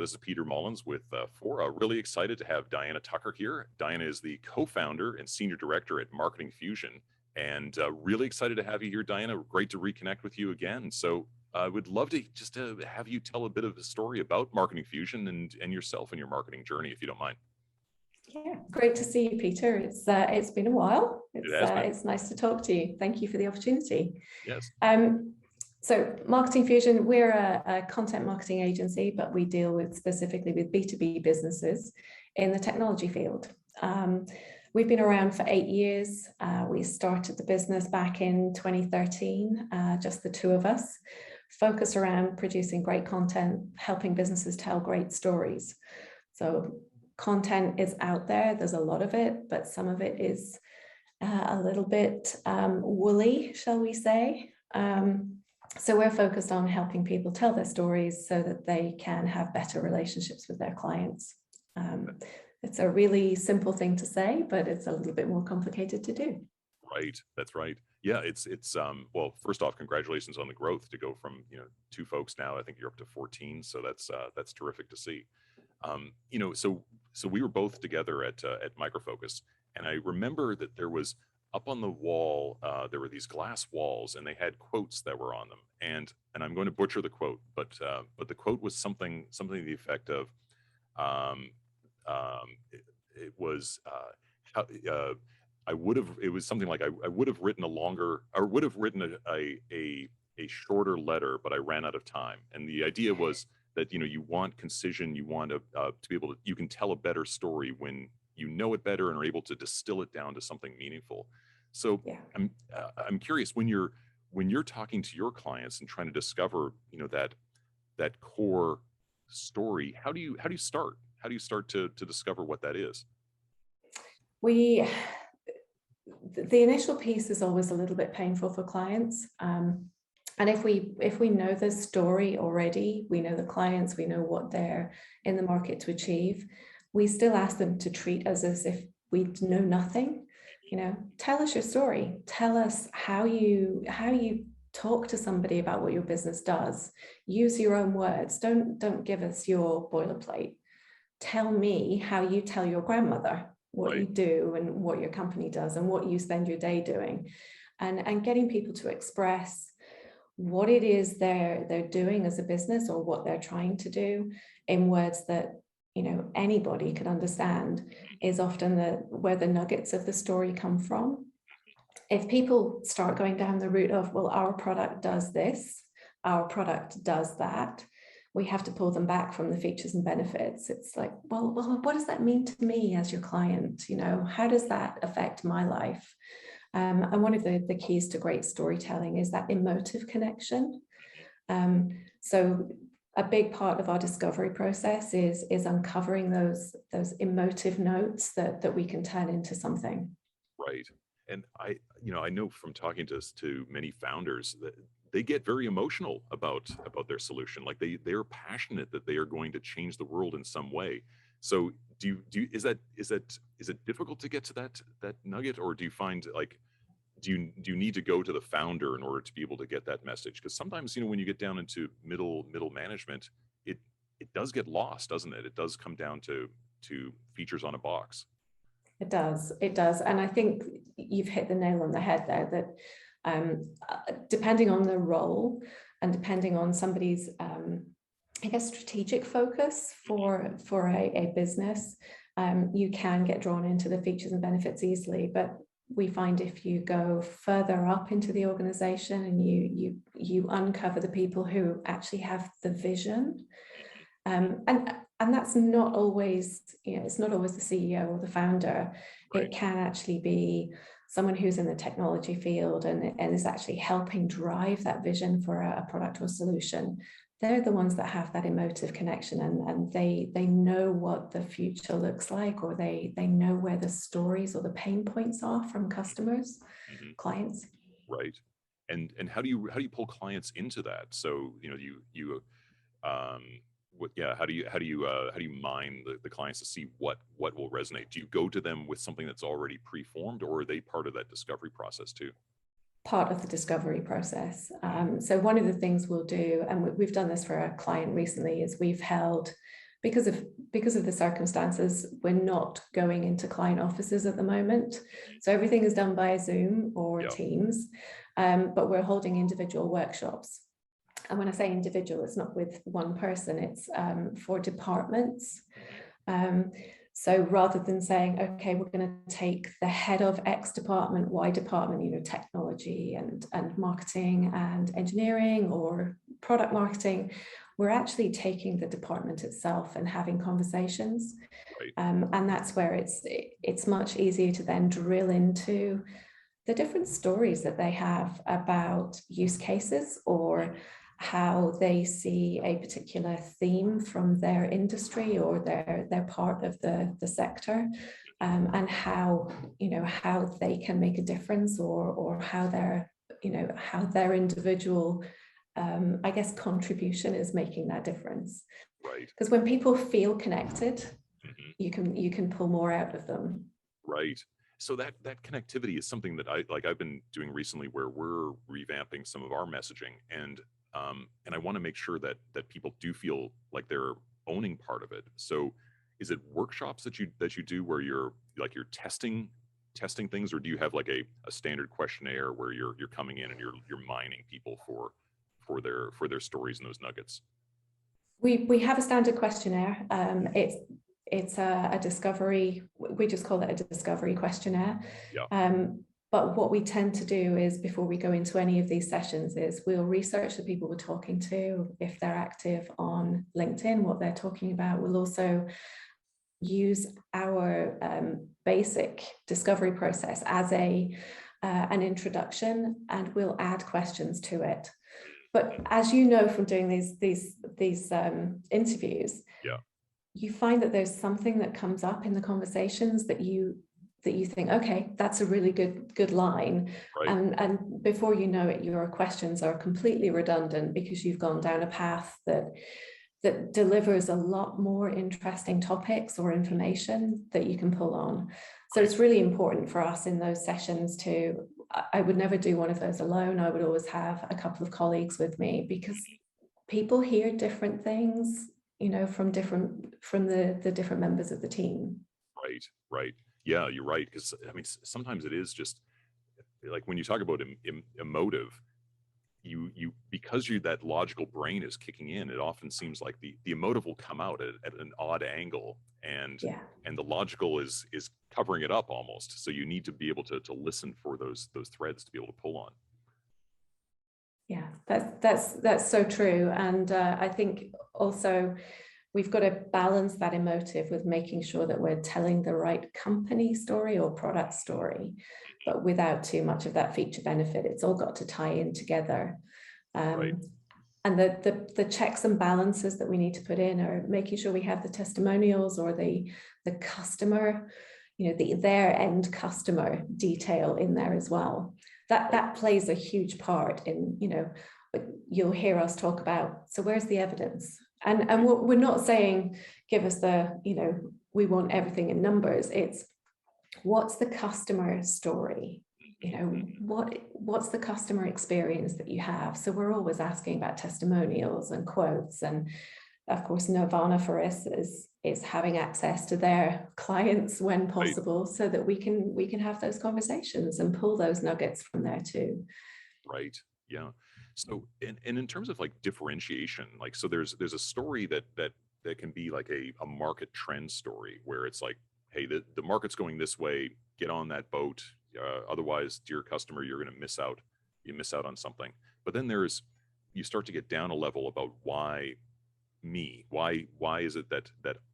This is Peter Mullins with Fora. Really excited to have Diana Tucker here. Diana is the co-founder and senior director at Marketing Fusion, and really excited to have you here, Diana. Great to reconnect with you again. So I would love to just have you tell a bit of a story about Marketing Fusion and yourself and your marketing journey, if you don't mind. Yeah, great to see you, Peter. It's been a while. It's nice to talk to you. Thank you for the opportunity. Yes. So Marketing Fusion, we're a content marketing agency, but we deal specifically with B2B businesses in the technology field. We've been around for 8 years. We started the business back in 2013, just the two of us, focused around producing great content, helping businesses tell great stories. So content is out there, there's a lot of it, but some of it is a little bit woolly, shall we say. So we're focused on helping people tell their stories so that they can have better relationships with their clients. It's a really simple thing to say, but it's a little bit more complicated to do. Right, that's right. Yeah, it's well, first off, congratulations on the growth to go from 2 folks now. I think you're up to 14, so that's terrific to see. So we were both together at Micro Focus, and I remember that there was up on the wall, there were these glass walls, and they had quotes that were on them. And I'm going to butcher the quote, but the quote was something to the effect of, it was it was something like I would have written a shorter letter, but I ran out of time. And the idea was that you want concision, you want to be able to, you can tell a better story when you know it better and are able to distill it down to something meaningful. So yeah. I'm curious, when you're talking to your clients and trying to discover that core story, how do you start? How do you start to discover what that is? The initial piece is always a little bit painful for clients. And if we know the story already, we know the clients, we know what they're in the market to achieve, we still ask them to treat us as if we know nothing. Tell us your story. Tell us how you talk to somebody about what your business does. Use your own words. Don't give us your boilerplate. Tell me how you tell your grandmother what right. you do and what your company does and what you spend your day doing, and getting people to express what it is they're doing as a business or what they're trying to do in words that anybody could understand is often where the nuggets of the story come from. If people start going down the route of, well, our product does this, our product does that, we have to pull them back from the features and benefits. It's like, well, what does that mean to me as your client? How does that affect my life? And one of the keys to great storytelling is that emotive connection. So a big part of our discovery process is uncovering those emotive notes that we can turn into something. Right. And I know from talking to many founders that they get very emotional about their solution. Like they're passionate that they are going to change the world in some way. So is it difficult to get to that nugget, or do you find like, do you need to go to the founder in order to be able to get that message? Because sometimes, when you get down into middle management, it does get lost, doesn't it? It does come down to features on a box. It does. And I think you've hit the nail on the head there, that depending on the role and depending on somebody's, strategic focus for a business, you can get drawn into the features and benefits easily. But we find if you go further up into the organization and you uncover the people who actually have the vision, and that's not always, it's not always the CEO or the founder. Right. It can actually be someone who's in the technology field and is actually helping drive that vision for a product or solution. They're the ones that have that emotive connection, and they know what the future looks like, or they know where the stories or the pain points are from customers, clients. Right. And how do you pull clients into that? So how do you mine the clients to see what will resonate? Do you go to them with something that's already preformed, or are they part of that discovery process too? Part of the discovery process. So one of the things we'll do, and we've done this for a client recently, is we've held because of the circumstances, we're not going into client offices at the moment. So everything is done by Zoom or Yeah. Teams, but we're holding individual workshops. And when I say individual, it's not with one person, it's for departments. So rather than saying, okay, we're going to take the head of X department, Y department, you know, technology and marketing and engineering or product marketing, we're actually taking the department itself and having conversations. Right. And that's where it's much easier to then drill into the different stories that they have about use cases or how they see a particular theme from their industry or their part of the sector, and how, you know, how they can make a difference, or how their, you know, how their individual I guess contribution is making that difference. Right. Because when people feel connected, Mm-hmm. you can pull more out of them. Right. So that connectivity is something that I've been doing recently, where we're revamping some of our messaging, and I want to make sure that people do feel like they're owning part of it. So is it workshops that you do where you're testing things, or do you have like a standard questionnaire where you're coming in and you're mining people for their stories and those nuggets? We have a standard questionnaire. It's a discovery, we just call it a discovery questionnaire. Yeah. But what we tend to do is, before we go into any of these sessions, is we'll research the people we're talking to, if they're active on LinkedIn, what they're talking about. We'll also use our basic discovery process as an introduction, and we'll add questions to it. But as you know from doing these interviews, Yeah. you find that there's something that comes up in the conversations that you think, okay, that's a really good line. Right. And before you know it, your questions are completely redundant because you've gone down a path that delivers a lot more interesting topics or information that you can pull on. So it's really important for us in those sessions to, I would never do one of those alone. I would always have a couple of colleagues with me, because people hear different things, you know, from the different members of the team. Right. Right. Yeah, you're right. Because I mean, sometimes it is just like when you talk about emotive, you because that logical brain is kicking in, it often seems like the emotive will come out at an odd angle, and Yeah. the logical is covering it up almost. So you need to be able to listen for those threads to be able to pull on. Yeah, that's so true. And I think also we've got to balance that emotive with making sure that we're telling the right company story or product story, but without too much of that feature benefit. It's all got to tie in together. Right. And the checks and balances that we need to put in are making sure we have the testimonials or the customer, you know, their end customer detail in there as well. That plays a huge part in, you know, you'll hear us talk about, so where's the evidence? And we're not saying, give us the, you know, we want everything in numbers. It's what's the customer story? You know, what's the customer experience that you have? So we're always asking about testimonials and quotes. And of course, nirvana for us is having access to their clients when possible, right, so that we can have those conversations and pull those nuggets from there too. Right. Yeah. So, and in terms of like differentiation, like, so there's a story that can be like a market trend story, where it's like, hey, the market's going this way, get on that boat. Otherwise, dear customer, you're going to miss out. You miss out on something. But then you start to get down a level about why me? Why is it that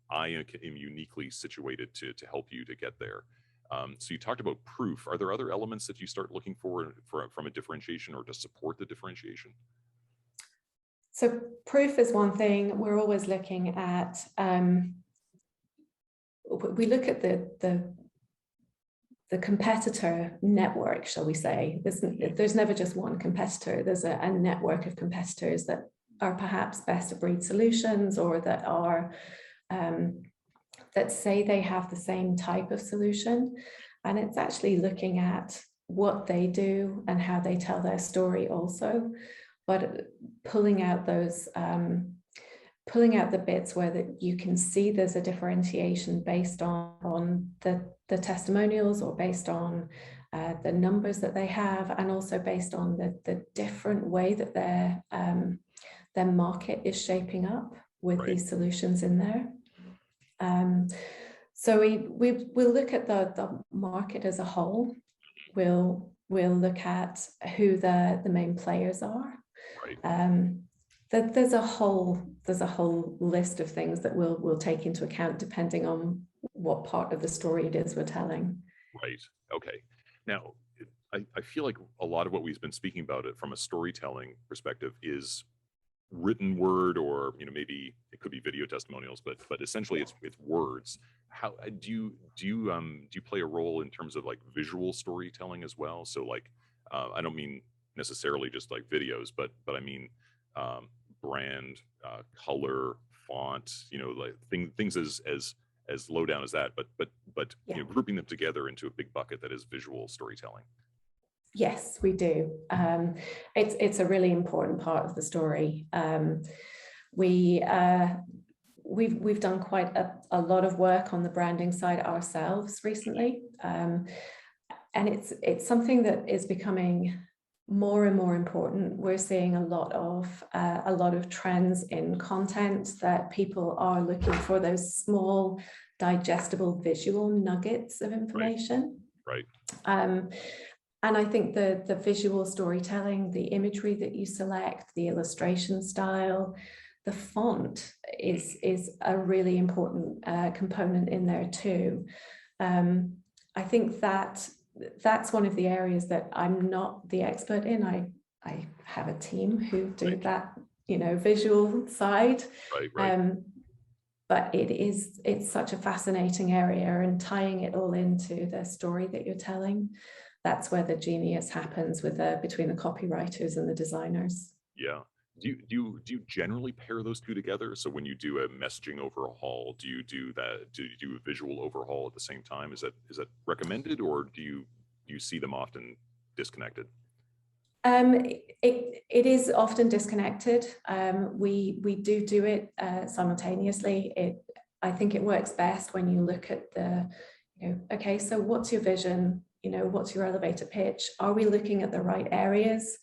I am uniquely situated to help you to get there? So you talked about proof. Are there other elements that you start looking for from a differentiation, or to support the differentiation? So proof is one thing. We're always looking at, we look at the competitor network, shall we say. There's never just one competitor. There's a network of competitors that are perhaps best of breed solutions, or that are that say they have the same type of solution. And it's actually looking at what they do and how they tell their story also, but pulling out those pulling out the bits where that you can see there's a differentiation based on the testimonials, or based on the numbers that they have, and also based on the different way that their market is shaping up with Right. these solutions in there. So we'll look at the market as a whole. We'll look at who the main players are. Right. There's a whole list of things that we'll take into account depending on what part of the story it is we're telling. Right. Okay. Now, I feel like a lot of what we've been speaking about it from a storytelling perspective is written word, or maybe it could be video testimonials, but essentially it's words. How do you play a role in terms of like visual storytelling as well? So like I don't mean necessarily just like videos, but I mean brand, color, font, like things as low down as that, but Yeah. grouping them together into a big bucket that is visual storytelling. Yes, we do. It's a really important part of the story. We've done quite a lot of work on the branding side ourselves recently, and it's something that is becoming more and more important. We're seeing a lot of trends in content that people are looking for those small, digestible visual nuggets of information. Right. And I think the visual storytelling, the imagery that you select, the illustration style, the font is a really important component in there too. I think that's one of the areas that I'm not the expert in. I have a team who do that, visual side. Right. But it's such a fascinating area, and tying it all into the story that you're telling, that's where the genius happens between the copywriters and the designers. Yeah. Do you generally pair those two together? So when you do a messaging overhaul, do you do that? Do you do a visual overhaul at the same time? Is that recommended, or do you see them often disconnected? It is often disconnected. We do it simultaneously. I think it works best when you look at okay, so what's your vision? What's your elevator pitch? Are we looking at the right areas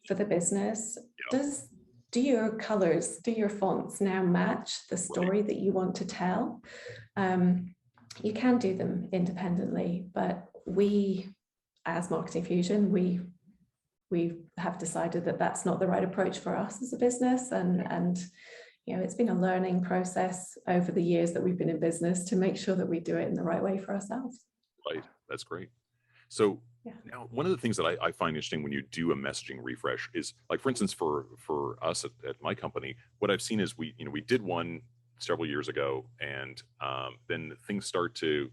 for the business? Yeah. Do your colors, do your fonts now match the story that you want to tell? You can do them independently, but we, as Marketing Fusion, we have decided that that's not the right approach for us as a business, and it's been a learning process over the years that we've been in business to make sure that we do it in the right way for ourselves. Right. That's great. So now, one of the things that I find interesting when you do a messaging refresh is, like, for instance, for us at my company, what I've seen is we did one several years ago, and then things start to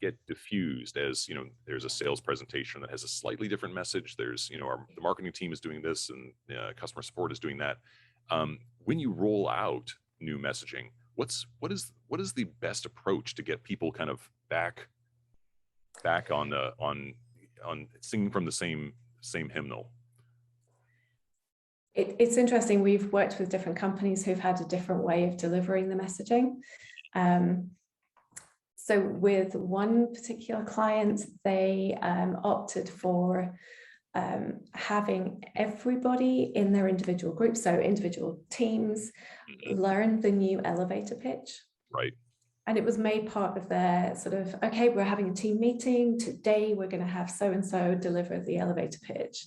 get diffused as there's a sales presentation that has a slightly different message. There's the marketing team is doing this, and customer support is doing that. When you roll out new messaging, what is the best approach to get people kind of back on singing from the same hymnal? It's interesting. We've worked with different companies who've had a different way of delivering the messaging. So with one particular client, they opted for having everybody in their individual groups, so individual teams, learn the new elevator pitch. Right. And it was made part of their sort of, okay, we're having a team meeting today, we're going to have so-and-so deliver the elevator pitch.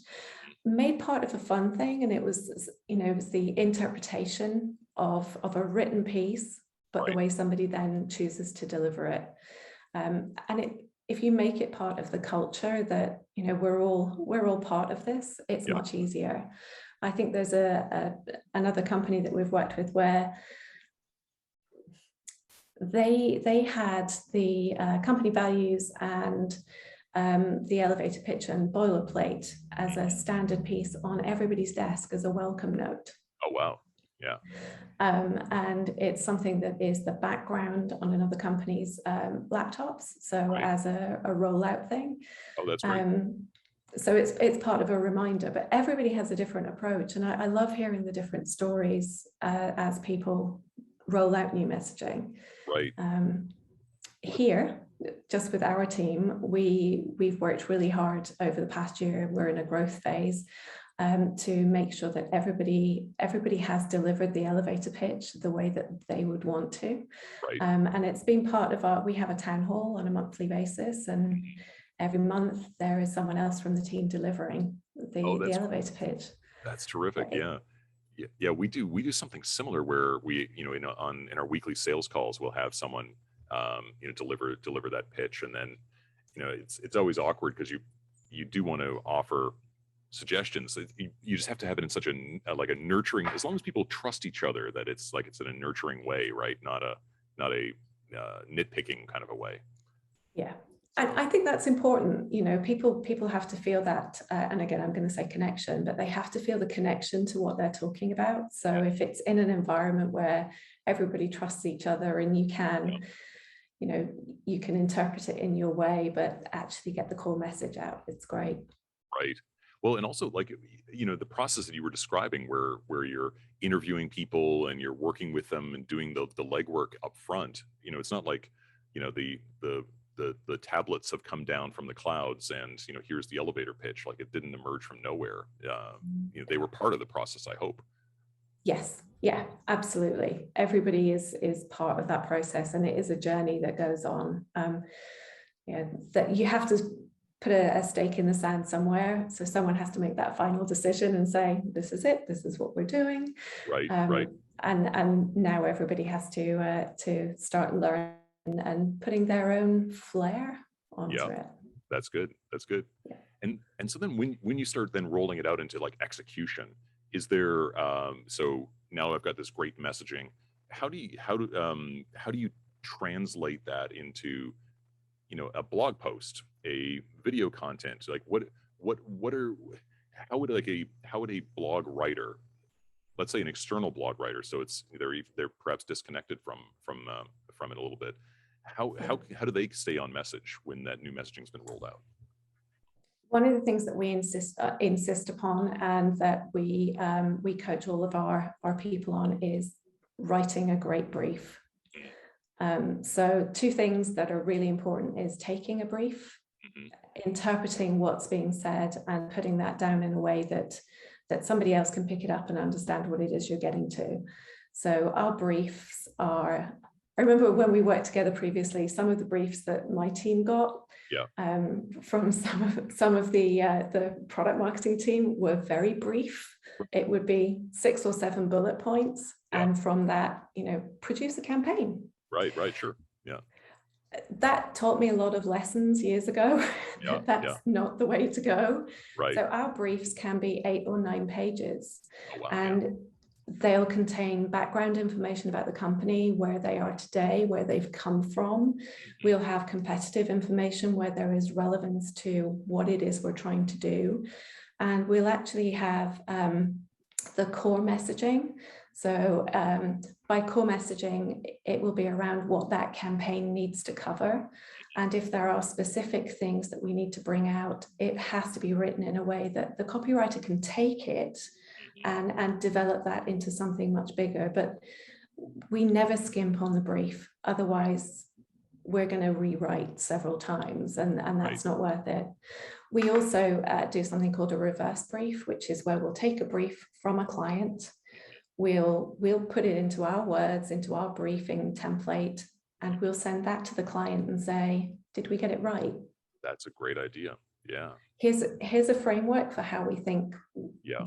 Made part of a fun thing, and it was the interpretation of a written piece, but the way somebody then chooses to deliver it. And if you make it part of the culture that we're all part of this, it's much easier. I think there's another company that we've worked with where they had the company values and the elevator pitch and boilerplate as a standard piece on everybody's desk as a welcome note. Oh, wow. Yeah. And it's something that is the background on another company's laptops. So as a rollout thing. Oh, that's great. So it's part of a reminder, but everybody has a different approach. And I love hearing the different stories as people roll out new messaging. Right. Here, just with our team, we've worked really hard over the past year. We're in a growth phase to make sure that everybody has delivered the elevator pitch the way that they would want to. Right. And it's been part of we have a town hall on a monthly basis, and every month there is someone else from the team delivering the elevator pitch. That's terrific. Right. Yeah. Yeah, we do something similar where we, in our weekly sales calls, we'll have someone, deliver that pitch, and then, it's always awkward because you do want to offer suggestions. You just have to have it in such a nurturing, as long as people trust each other, that it's in a nurturing way, right? Not a nitpicking kind of a way. Yeah. I think that's important. People have to feel that, and again, I'm going to say connection, but they have to feel the connection to what they're talking about. So if it's in an environment where everybody trusts each other, and you can interpret it in your way, but actually get the core message out, it's great. Right. Well, and also the process that you were describing, where you're interviewing people and you're working with them and doing the legwork up front. It's not like, the tablets have come down from the clouds and, here's the elevator pitch. Like, it didn't emerge from nowhere. They were part of the process, I hope. Yes. Yeah, absolutely. Everybody is part of that process, and it is a journey that goes on. That you have to put a stake in the sand somewhere. So someone has to make that final decision and say, this is it, this is what we're doing. Right. Right. And now everybody has to start learning and putting their own flair onto it. That's good. That's good. Yeah. And so then when you start then rolling it out into execution, is there so now I've got this great messaging. How do you translate that into a blog post, a video content? Like how would a blog writer, let's say an external blog writer, so they're perhaps disconnected from it a little bit. How do they stay on message when that new messaging's been rolled out? One of the things that we insist upon, and that we coach all of our people on, is writing a great brief. So two things that are really important is taking a brief, interpreting what's being said, and putting that down in a way that somebody else can pick it up and understand what it is you're getting to. So our briefs are, I remember when we worked together previously, some of the briefs that my team got from some of the product marketing team were very brief. It would be 6 or 7 bullet points, and from that, produce a campaign. Right, sure. Yeah. That taught me a lot of lessons years ago. That's not the way to go. Right. So our briefs can be 8 or 9 pages. Oh, wow. And they'll contain background information about the company, where they are today, where they've come from. We'll have competitive information where there is relevance to what it is we're trying to do. And we'll actually have the core messaging. So by core messaging, it will be around what that campaign needs to cover. And if there are specific things that we need to bring out, it has to be written in a way that the copywriter can take it and develop that into something much bigger. But we never skimp on the brief. Otherwise, we're going to rewrite several times, and that's not worth it. We also do something called a reverse brief, which is where we'll take a brief from a client. We'll put it into our words, into our briefing template, and we'll send that to the client and say, did we get it right? That's a great idea. Yeah. Here's a framework for how we think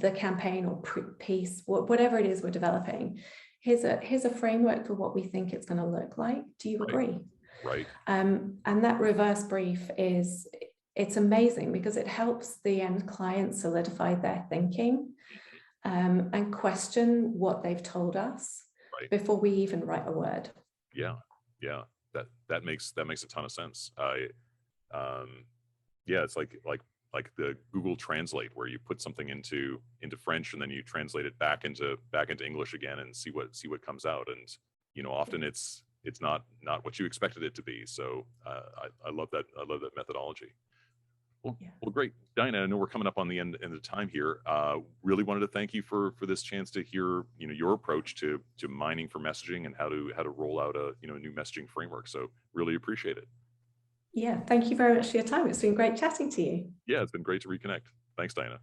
the campaign or piece, whatever it is we're developing. Here's a framework for what we think it's going to look like. Do you agree? Right. And that reverse brief it's amazing because it helps the end client solidify their thinking and question what they've told us before we even write a word. Yeah. That makes a ton of sense. It's like the Google Translate, where you put something into French and then you translate it back into English again and see what comes out. And often it's not what you expected it to be. So I love that methodology. Well, Yeah. well, great, Dinah. I know we're coming up on the end of time here. Really wanted to thank you for this chance to hear your approach to mining for messaging and how to roll out a a new messaging framework. So really appreciate it. Yeah. Thank you very much for your time. It's been great chatting to you. Yeah, it's been great to reconnect. Thanks, Dinah.